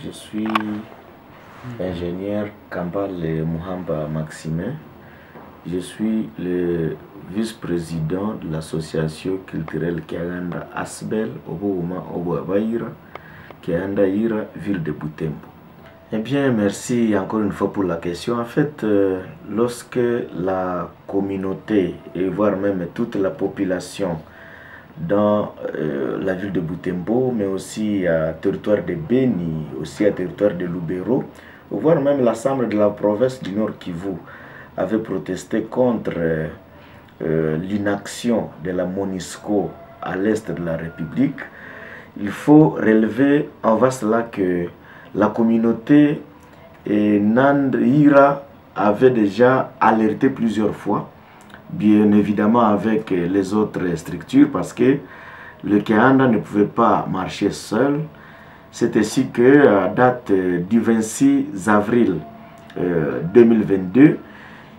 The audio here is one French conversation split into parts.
Je suis ingénieur Kambale Muhamba Maximin. Je suis le vice-président de l'association culturelle Kiaganda Asbel Obouma Oboabaïra, Kiaganda Ira, ville de Butembo. Eh bien, merci encore une fois pour la question. En fait, lorsque la communauté, et voire même toute la population dans la ville de Butembo, mais aussi à territoire de Beni, aussi à territoire de Lubero, voire même l'Assemblée de la province du Nord Kivu, avait protesté contre l'inaction de la MONUSCO à l'est de la République. Il faut relever en voie cela que la communauté Nandira avait déjà alerté plusieurs fois, bien évidemment avec les autres structures, parce que le Kiaganda ne pouvait pas marcher seul. C'est ainsi que, à date du 26 avril 2022,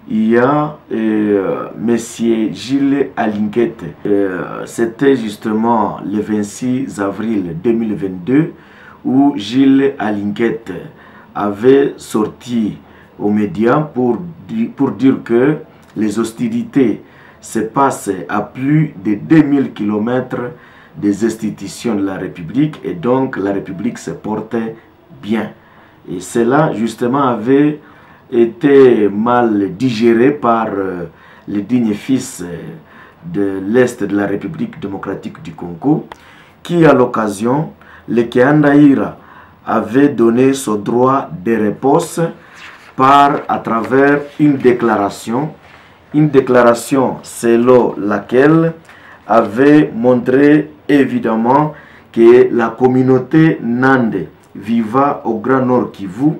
il y a M. Gilles Alinguette. C'était justement le 26 avril 2022 où Gilles Alinguette avait sorti aux médias pour dire que les hostilités se passent à plus de 2000 km des institutions de la République, et donc la République se portait bien. Et cela justement avait été mal digéré par les dignes fils de l'Est de la République démocratique du Congo, qui à l'occasion, le Kiaganda Ira avait donné son droit de réponse à travers une déclaration selon laquelle avait montré évidemment que la communauté Nande vivant au Grand Nord Kivu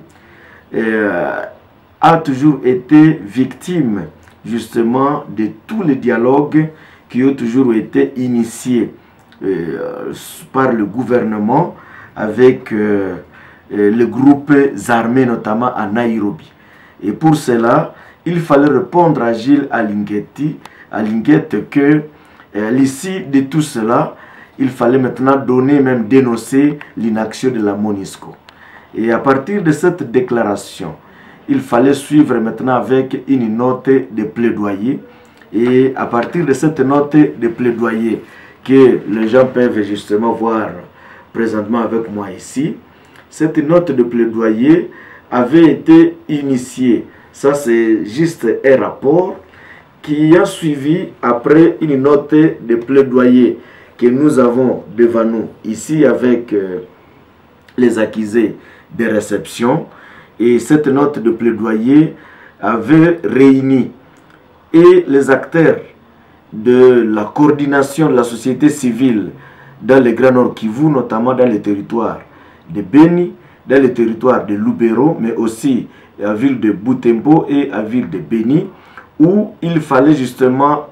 a toujours été victime justement de tous les dialogues qui ont toujours été initiés par le gouvernement avec les groupes armés, notamment à Nairobi. Et pour cela, il fallait répondre à Gilles Alinguette que l'issue de tout cela, il fallait maintenant dénoncer l'inaction de la MONUSCO. Et à partir de cette déclaration, il fallait suivre maintenant avec une note de plaidoyer. Et à partir de cette note de plaidoyer que les gens peuvent justement voir présentement avec moi ici, cette note de plaidoyer avait été initiée. Ça, c'est juste un rapport qui a suivi après une note de plaidoyer que nous avons devant nous ici avec les accusés de réception. Et cette note de plaidoyer avait réuni et les acteurs de la coordination de la société civile dans le Grand Nord Kivu, notamment dans les territoires de Beni, dans les territoires de Lubero, mais aussi à la ville de Butembo et à la ville de Beni, où il fallait justement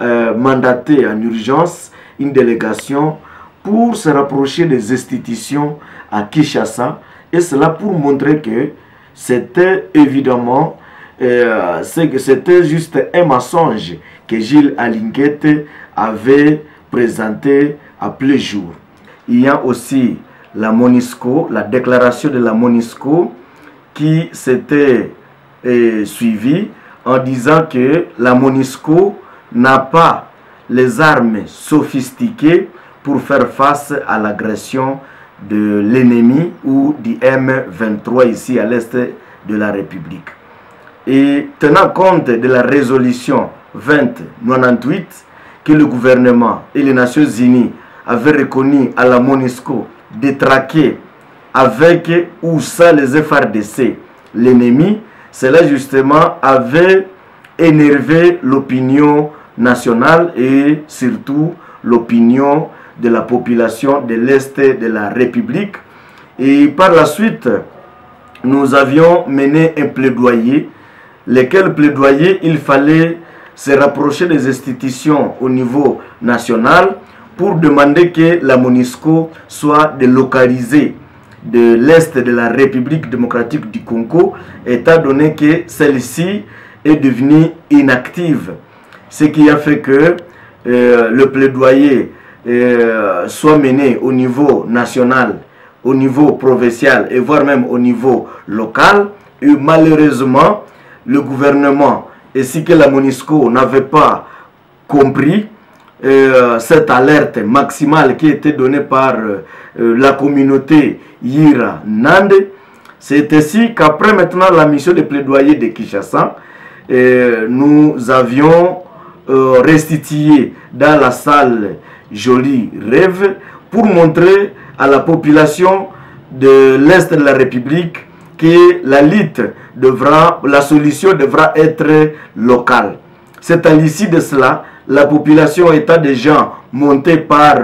mandater en urgence une délégation pour se rapprocher des institutions à Kinshasa, et cela pour montrer que c'était évidemment c'était juste un mensonge que Gilles Alinguette avait présenté à plein jour. Il y a aussi la MONUSCO, la déclaration de la MONUSCO qui s'était suivie en disant que la MONUSCO n'a pas les armes sophistiquées pour faire face à l'agression de l'ennemi ou du M23 ici à l'est de la République. Et tenant compte de la résolution 2098 que le gouvernement et les Nations Unies avaient reconnu à la MONUSCO de traquer avec ou sans les FARDC l'ennemi, cela justement avait énervé l'opinion nationale et surtout l'opinion de la population de l'Est de la République. Et par la suite, nous avions mené un plaidoyer, lequel plaidoyer il fallait se rapprocher des institutions au niveau national pour demander que la MONUSCO soit délocalisée de l'Est de la République démocratique du Congo, étant donné que celle-ci est devenue inactive. Ce qui a fait que le plaidoyer soit mené au niveau national au niveau provincial et voire même au niveau local. Et malheureusement, le gouvernement ainsi que la MONUSCO n'avaient pas compris cette alerte maximale qui était donnée par la communauté Yira Nande. C'est ainsi qu'après maintenant la mission de plaidoyer de Kinshasa, nous avions restitué dans la salle Joli Rêve pour montrer à la population de l'Est de la République que la solution devra être locale. C'est à l'issue de cela, la population étant déjà montée par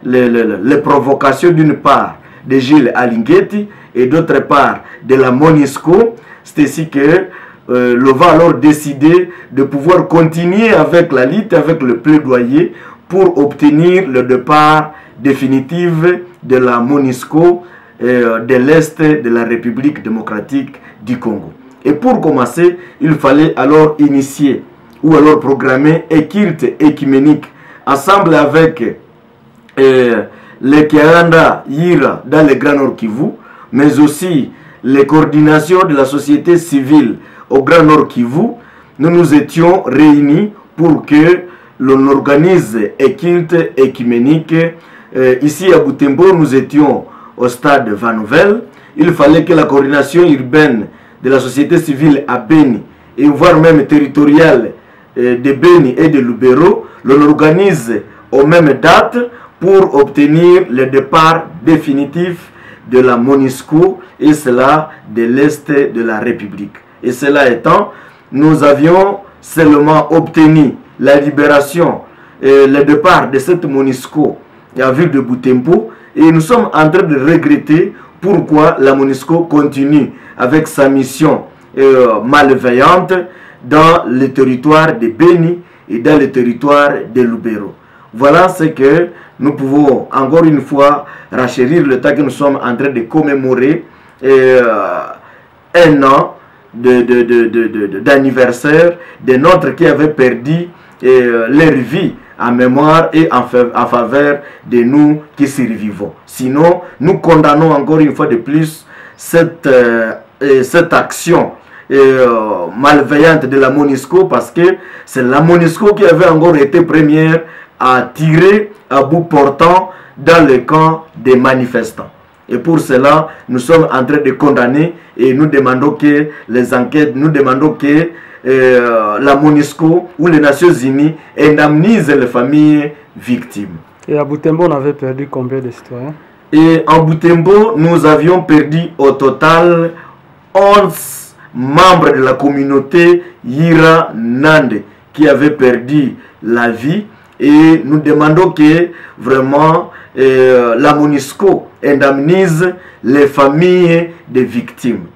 les provocations d'une part de Gilles Alinguetti et d'autre part de la MONUSCO, c'est ainsi que l'OVA a alors décidé de pouvoir continuer avec la lutte, avec le plaidoyer pour obtenir le départ définitif de la MONUSCO de l'Est de la République démocratique du Congo. Et pour commencer, il fallait alors initier ou alors programmer un culte écuménique ensemble avec les Kianda Yira dans le Grand Nord Kivu, mais aussi les coordinations de la société civile au Grand Nord Kivu. Nous nous étions réunis pour que l'on organise un culte écuménique. Ici à Butembo, nous étions au stade Van Nouvel. Il fallait que la coordination urbaine de la société civile à Beni et voire même territoriale de Beni et de Lubero, l'on organise aux mêmes dates pour obtenir le départ définitif de la MONUSCO et cela de l'Est de la République. Et cela étant, nous avions seulement obtenu la libération et le départ de cette MONUSCO à la ville de Butembo. Et nous sommes en train de regretter pourquoi la MONUSCO continue avec sa mission malveillante dans le territoire de Beni et dans le territoire de Lubero. Voilà ce que nous pouvons encore une fois rachérir le temps que nous sommes en train de commémorer un an d'anniversaire de notre qui avait perdu leur vie en mémoire et en faveur de nous qui survivons. Sinon, nous condamnons encore une fois de plus cette action malveillante de la MONUSCO, parce que c'est la MONUSCO qui avait encore été première à tirer à bout portant dans le camp des manifestants. Et pour cela, nous sommes en train de condamner et nous demandons que les enquêtes, nous demandons que la MONUSCO ou les Nations Unies indemnisent les familles victimes. Et à Butembo, on avait perdu combien de citoyens? Et en Butembo, nous avions perdu au total 11 membres de la communauté Yira Nande qui avaient perdu la vie. Et nous demandons que vraiment la MONUSCO indemnise les familles des victimes.